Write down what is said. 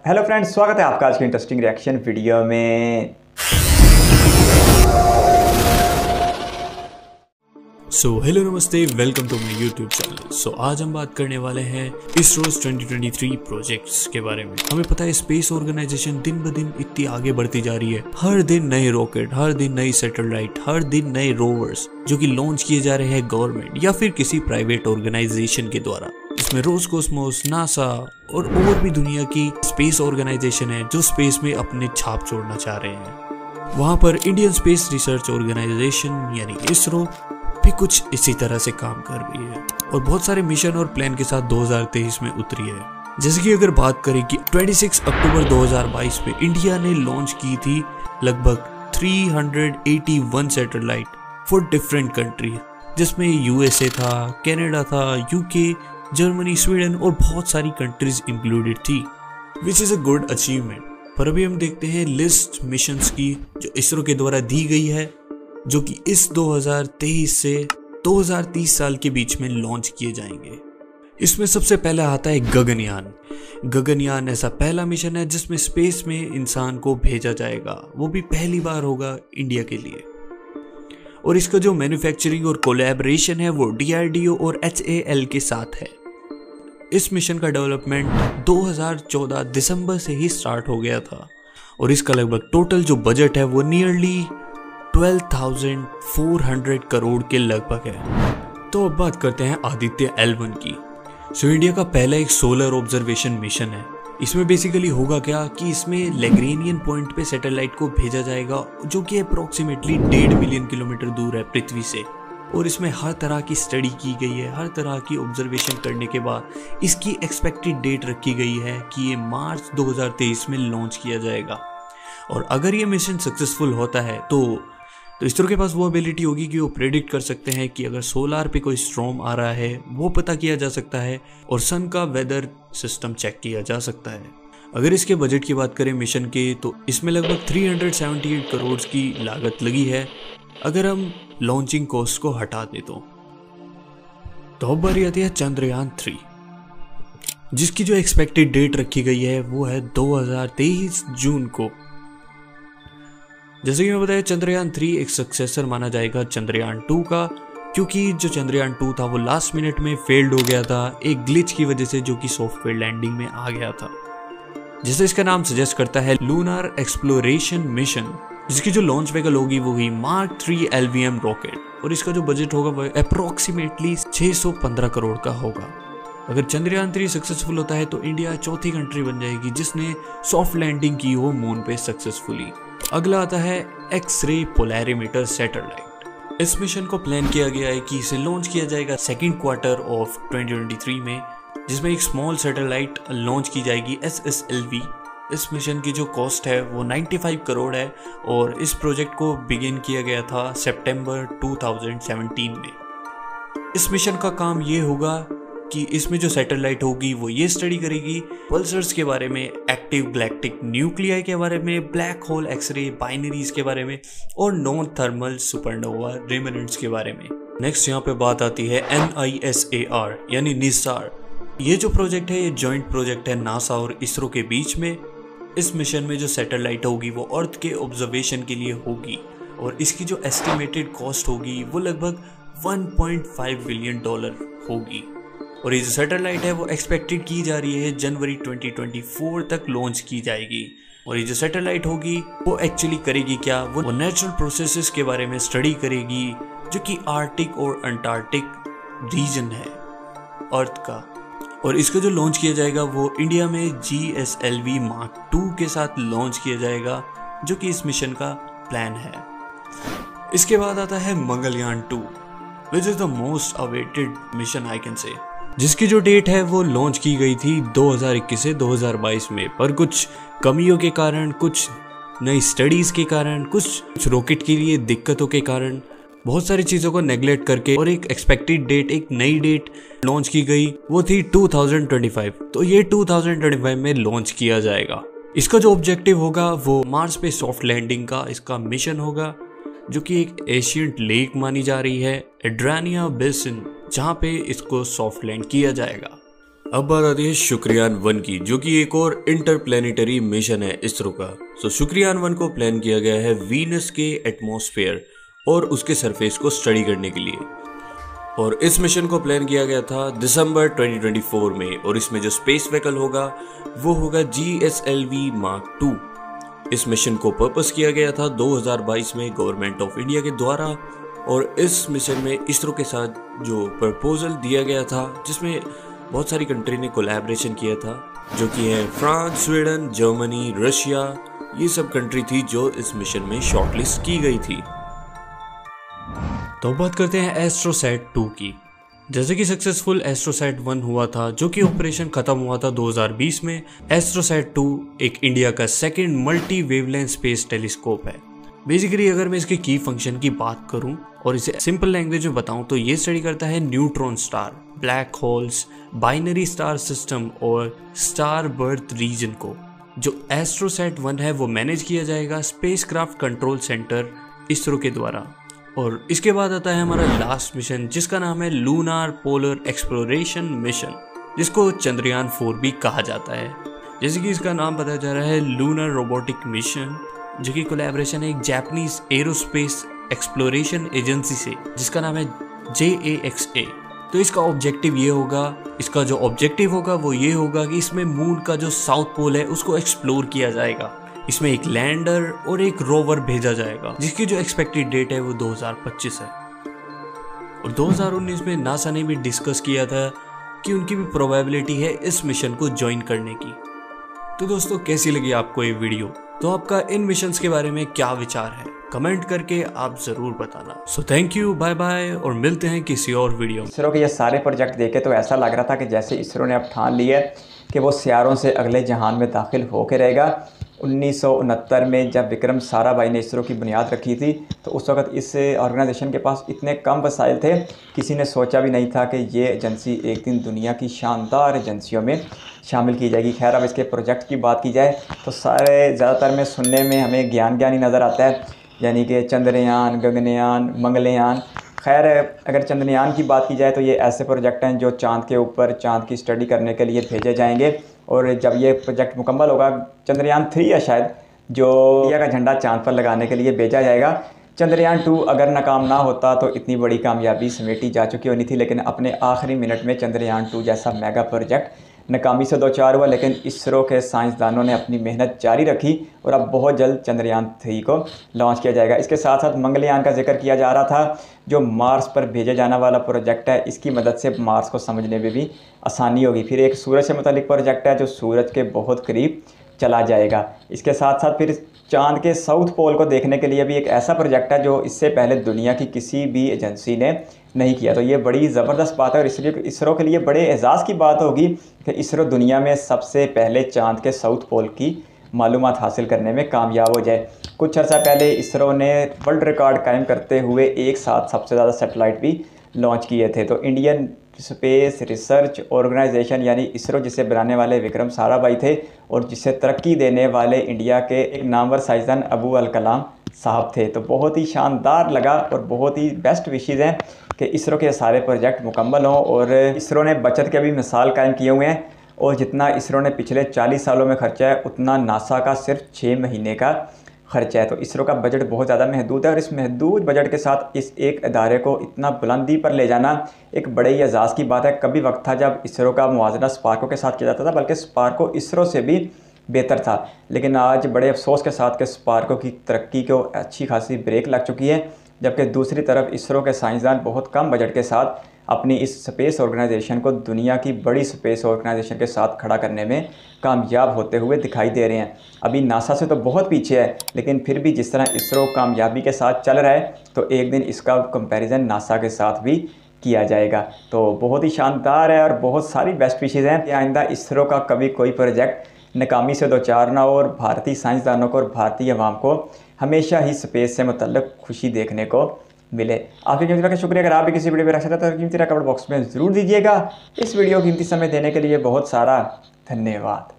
Hello friends, स्वागत है आपका आज की इंटरेस्टिंग रिएक्शन वीडियो में। हेलो नमस्ते, welcome to my YouTube channel. आज हम बात करने वाले हैं इसरोस 2023 प्रोजेक्ट्स के बारे में। हमें पता है स्पेस ऑर्गेनाइजेशन दिन ब दिन इतनी आगे बढ़ती जा रही है। हर दिन नए रॉकेट, हर दिन नई सैटेलाइट, हर दिन नए रोवर्स जो कि लॉन्च किए जा रहे हैं गवर्नमेंट या फिर किसी प्राइवेट ऑर्गेनाइजेशन के द्वारा। इसमें रोसकोसमोस, नासा और भी दुनिया की स्पेस ऑर्गेनाइजेशन है जो स्पेस में अपने छाप छोड़ना चाह रहे हैं। वहाँ पर इंडियन स्पेस रिसर्च ऑर्गेनाइजेशन यानी इसरो भी कुछ इसी तरह से काम कर रही है और बहुत सारे मिशन और प्लान के साथ 2023 में उतरी है। जैसे कि अगर बात करें कि 26 अक्टूबर 2022 में इंडिया ने लॉन्च की थी लगभग 381 सैटेलाइट फॉर डिफरेंट कंट्री, जिसमें यूएसए था, कनाडा था, यूके, जर्मनी, स्वीडन और बहुत सारी कंट्रीज इंक्लूडेड थी, which is a good achievement. पर अभी हम देखते हैं लिस्ट मिशंस की जो इसरो के द्वारा दी गई है, जो कि इस 2023 से 2030 साल के बीच में लॉन्च किए जाएंगे। इसमें सबसे पहला आता है गगनयान। गगनयान ऐसा पहला मिशन है जिसमें स्पेस में इंसान को भेजा जाएगा, वो भी पहली बार होगा इंडिया के लिए। और इसका जो मैन्युफैक्चरिंग और कोलैबोरेशन है वो DRDO और HAL के साथ है। इस मिशन का डेवलपमेंट 2014 दिसंबर से ही स्टार्ट हो गया था और इसका लगभग टोटल जो बजट है वो नियरली 12,400 करोड़ के लगभग है। तो अब बात करते हैं आदित्य L1 की। इंडिया का पहला एक सोलर ऑब्जर्वेशन मिशन है। इसमें बेसिकली होगा क्या कि इसमें लैग्रेनियन पॉइंट पे सैटेलाइट को भेजा जाएगा जो कि अप्रोक्सीमेटली 1.5 मिलियन किलोमीटर दूर है पृथ्वी से। और इसमें हर तरह की स्टडी की गई है, हर तरह की ऑब्जर्वेशन करने के बाद इसकी एक्सपेक्टेड डेट रखी गई है कि ये मार्च 2023 में लॉन्च किया जाएगा। और अगर ये मिशन सक्सेसफुल होता है तो इसरो के पास वो एबिलिटी होगी कि वो प्रेडिक्ट कर सकते हैं कि अगर सोलार पे कोई स्टॉर्म आ रहा है वो पता किया जा सकता है और सन का वेदर सिस्टम चेक किया जा सकता है। अगर इसके बजट की बात करें मिशन के, तो इसमें लगभग 378 करोड़ की लागत लगी है अगर हम लॉन्चिंग कॉस्ट को हटा दे तो अब बारी आती है चंद्रयान 3, जिसकी जो एक्सपेक्टेड डेट रखी गई है वो है 2023 जून को। जैसे कि मैं बताया, चंद्रयान 3 एक सक्सेसर माना जाएगा चंद्रयान 2 का, क्योंकि जो चंद्रयान 2 था वो लास्ट मिनट में फेल्ड हो गया था एक ग्लिच की वजह से जो कि सॉफ्टवेयर लैंडिंग में आ गया था। जैसे इसका नाम सजेस्ट करता है, लूनर एक्सप्लोरेशन मिशन, जिसकी जो लॉन्च व्हीकल होगी वो ही Mark 3 LVM रॉकेट और इसका जो बजट होगा वो अप्रोक्सीमेटली 615 करोड़ का होगा। अगर चंद्रयान 3 सक्सेसफुल होता है तो इंडिया चौथी कंट्री बन जाएगी जिसने सॉफ्ट लैंडिंग की हो मून पे सक्सेसफुली। अगला आता है एक्स-रे पोलैरिमीटर सैटेलाइट। इस मिशन को प्लान किया गया है कि इसे लॉन्च किया जाएगा सेकेंड क्वार्टर ऑफ 2023 में, जिसमें एक स्मॉल सैटेलाइट लॉन्च की जाएगी SSLV। इस मिशन की जो कॉस्ट है वो 95 करोड़ है और इस प्रोजेक्ट को बिगिन किया गया था सितंबर 2017 में। इस मिशन का काम ये होगा कि इसमें जो सैटेलाइट होगी वो ये स्टडी करेगी पल्सर्स के बारे में, एक्टिव गैलेक्टिक न्यूक्लियाई के बारे में, ब्लैक होल, एक्सरे, बाइनरीज के बारे में और नॉन थर्मल सुपरनोवा रिमेनेंट्स के बारे में। नेक्स्ट यहाँ पे बात आती है NISAR यानी निसार। ये जो प्रोजेक्ट है ये जॉइंट प्रोजेक्ट है नासा और इसरो के बीच में। इस मिशन में जो सैटेलाइट होगी वो अर्थ के ऑब्जर्वेशन के लिए होगी और इसकी जो एस्टिमेटेड कॉस्ट होगी वो लगभग $1.5 बिलियन होगी। और ये जो सैटेलाइट है वो एक्सपेक्टेड की जा रही है जनवरी 2024 तक लॉन्च की जाएगी। और ये जो सैटेलाइट होगी वो एक्चुअली करेगी क्या, वो नेचुरल प्रोसेसेस के बारे में स्टडी करेगी जो कि आर्टिक और अंटार्कटिक रीजन है अर्थ का। और इसको जो लॉन्च किया जाएगा वो इंडिया में GSLV Mark 2 के साथ लॉन्च किया जाएगा, जो कि इस मिशन का प्लान है। इसके बाद आता है Mangalyaan 2, which is the most awaited mission I can say, जिसकी जो डेट है वो लॉन्च की गई थी 2021 से 2022 में, पर कुछ कमियों के कारण, कुछ नई स्टडीज के कारण, कुछ रॉकेट के लिए दिक्कतों के कारण, बहुत सारी चीज़ों को नेग्लेक्ट करके और एक एक्सपेक्टेड डेट, एक नई डेट लॉन्च की गई, वो थी 2025। तो ये 2025 में लॉन्च किया जाएगा। इसका जो ऑब्जेक्टिव होगा वो मार्स पे सॉफ्ट लैंडिंग का इसका मिशन होगा, जो कि एक एशियंट लेक मानी जा रही है, एड्रानिया बेसिन, जहाँ पे इसको सॉफ्ट लैंड किया जाएगा। अब बात आती है शुक्रयान 1 की, जो कि एक और इंटरप्लेनेटरी मिशन है इसरो का। सो शुक्रयान 1 को प्लान किया गया है वीनस के एटमॉस्फेयर और उसके सरफेस को स्टडी करने के लिए, और इस मिशन को प्लान किया गया था दिसंबर 2024 में। और इसमें जो स्पेस व्हीकल होगा वो होगा GSLV Mark 2। इस मिशन को पर्पस किया गया था 2022 में गवर्नमेंट ऑफ इंडिया के द्वारा, और इस मिशन में इसरो के साथ जो प्रपोजल दिया गया था, जिसमें बहुत सारी कंट्री ने कोलैबोरेशन किया था, जो कि है फ्रांस, स्वीडन, जर्मनी, रशिया, ये सब कंट्री थी जो इस मिशन में शॉर्टलिस्ट की गई थी। तो बात करते हैं एस्ट्रोसैट 2 की। जैसे कि सक्सेसफुल एस्ट्रोसैट 1 हुआ था, जो कि ऑपरेशन खत्म हुआ था 2020 में, एस्ट्रोसैट 2 एक इंडिया का second multi wavelength space telescope है। बेसिकली अगर मैं इसके की फंक्शन की बात करूं और इसे सिंपल लैंग्वेज में बताऊं तो ये स्टडी करता है neutron star, black holes, binary star system और स्टार बर्थ रीजन को। जो एस्ट्रोसैट 1 है वो मैनेज किया जाएगा स्पेसक्राफ्ट कंट्रोल सेंटर इसरो के द्वारा। और इसके बाद आता है हमारा लास्ट मिशन, जिसका नाम है लूनार पोलर एक्सप्लोरेशन मिशन, जिसको चंद्रयान 4 भी कहा जाता है। जैसे कि इसका नाम बताया जा रहा है लूनर रोबोटिक मिशन, जो कि कोलैबोरेशन है एक जापानीज एरोस्पेस एक्सप्लोरेशन एजेंसी से, जिसका नाम है JAXA। तो इसका ऑब्जेक्टिव ये होगा, इसका जो ऑब्जेक्टिव होगा वो ये होगा कि इसमें मून का जो साउथ पोल है उसको एक्सप्लोर किया जाएगा। इसमें एक लैंडर और एक रोवर भेजा जाएगा, जिसकी जो एक्सपेक्टेड डेट है वो 2025 है। और 2019 में नासा ने भी डिस्कस किया था कि उनकी भी प्रोबेबिलिटी है इस मिशन को ज्वाइन करने की। तो दोस्तों, कैसी लगी आपको ये वीडियो? तो आपका इन मिशंस के बारे में क्या विचार है, कमेंट करके आप जरूर बताना। So thank you, bye bye, और मिलते हैं किसी और वीडियो में। इसरो के ये सारे प्रोजेक्ट देखे तो ऐसा लग रहा था कि जैसे इसरो ने अब ठान लिया है कि वो सियारों से अगले जहान में दाखिल होकर रहेगा। 1969 में जब विक्रम साराभाई ने इसरो की बुनियाद रखी थी, तो उस वक्त इस ऑर्गेनाइजेशन के पास इतने कम वसाइल थे, किसी ने सोचा भी नहीं था कि ये एजेंसी एक दिन दुनिया की शानदार एजेंसियों में शामिल की जाएगी। खैर, अब इसके प्रोजेक्ट की बात की जाए तो सारे ज़्यादातर में सुनने में हमें ज्ञान ही नज़र आता है, यानी कि चंद्रयान, गगनयान, मंगलयान। खैर, अगर चंद्रयान की बात की जाए तो ये ऐसे प्रोजेक्ट हैं जो चाँद के ऊपर चाँद की स्टडी करने के लिए भेजे जाएंगे। और जब ये प्रोजेक्ट मुकम्मल होगा, चंद्रयान 3 है शायद, जो इंडिया का झंडा चाँद पर लगाने के लिए भेजा जाएगा। चंद्रयान 2 अगर नाकाम ना होता तो इतनी बड़ी कामयाबी समेटी जा चुकी होनी थी, लेकिन अपने आखिरी मिनट में चंद्रयान 2 जैसा मेगा प्रोजेक्ट नाकामी से 2-4 हुआ। लेकिन इसरो के साइंसदानों ने अपनी मेहनत जारी रखी और अब बहुत जल्द चंद्रयान 3 को लॉन्च किया जाएगा। इसके साथ साथ मंगलयान का जिक्र किया जा रहा था, जो मार्स पर भेजे जाने वाला प्रोजेक्ट है। इसकी मदद से मार्स को समझने में भी आसानी होगी। फिर एक सूरज से मुतालिक प्रोजेक्ट है जो सूरज के बहुत करीब चला जाएगा। इसके साथ साथ फिर चाँद के साउथ पोल को देखने के लिए भी एक ऐसा प्रोजेक्ट है जो इससे पहले दुनिया की किसी भी एजेंसी ने नहीं किया। तो ये बड़ी ज़बरदस्त बात है और इसलिए इसरो के लिए बड़े एजाज़ की बात होगी कि इसरो दुनिया में सबसे पहले चाँद के साउथ पोल की मालूमात हासिल करने में कामयाब हो जाए। कुछ अर्सा पहले इसरो ने वर्ल्ड रिकॉर्ड कायम करते हुए एक साथ सबसे ज़्यादा सैटेलाइट भी लॉन्च किए थे। तो इंडियन स्पेस रिसर्च ऑर्गेनाइजेशन यानी इसरो, जिसे बनाने वाले विक्रम साराभाई थे और जिसे तरक्की देने वाले इंडिया के एक नामवर साइंसदान अबू अल कलाम साहब थे। तो बहुत ही शानदार लगा और बहुत ही बेस्ट विशेज़ हैं कि इसरो के सारे प्रोजेक्ट मुकम्मल हों। और इसरो ने बचत के भी मिसाल कायम किए हुए हैं, और जितना इसरो ने पिछले 40 सालों में खर्चा है उतना नासा का सिर्फ 6 महीने का खर्चा है। तो इसरो का बजट बहुत ज़्यादा महदूद है, और इस महदूद बजट के साथ इस एक इदारे को इतना बुलंदी पर ले जाना एक बड़े ही एजाज़ की बात है। कभी वक्त था जब इसरो का मुवाजना स्पार्को के साथ किया जाता था, बल्कि स्पार्को इसरो से भी बेहतर था। लेकिन आज बड़े अफसोस के साथ कि स्पार्को की तरक्की को अच्छी खासी ब्रेक लग चुकी है, जबकि दूसरी तरफ इसरो के साइंसदान बहुत कम बजट के साथ अपनी इस स्पेस ऑर्गेनाइजेशन को दुनिया की बड़ी स्पेस ऑर्गेनाइजेशन के साथ खड़ा करने में कामयाब होते हुए दिखाई दे रहे हैं। अभी नासा से तो बहुत पीछे है, लेकिन फिर भी जिस तरह इसरो कामयाबी के साथ चल रहा है, तो एक दिन इसका कंपैरिजन नासा के साथ भी किया जाएगा। तो बहुत ही शानदार है और बहुत सारी बेस्ट विशेज़ हैं कि आइंदा इसरो का कभी कोई प्रोजेक्ट नाकामी से 2-4 ना हो, और भारतीय साइंसदानों को और भारतीय अवाम को हमेशा ही स्पेस से मुतल्लिक खुशी देखने को मिले। आपकी कीमती का शुक्रिया। अगर आप भी किसी वीडियो में रख सकते तो कीमती कमेंट बॉक्स में ज़रूर दीजिएगा। इस वीडियो कीमती समय देने के लिए बहुत सारा धन्यवाद।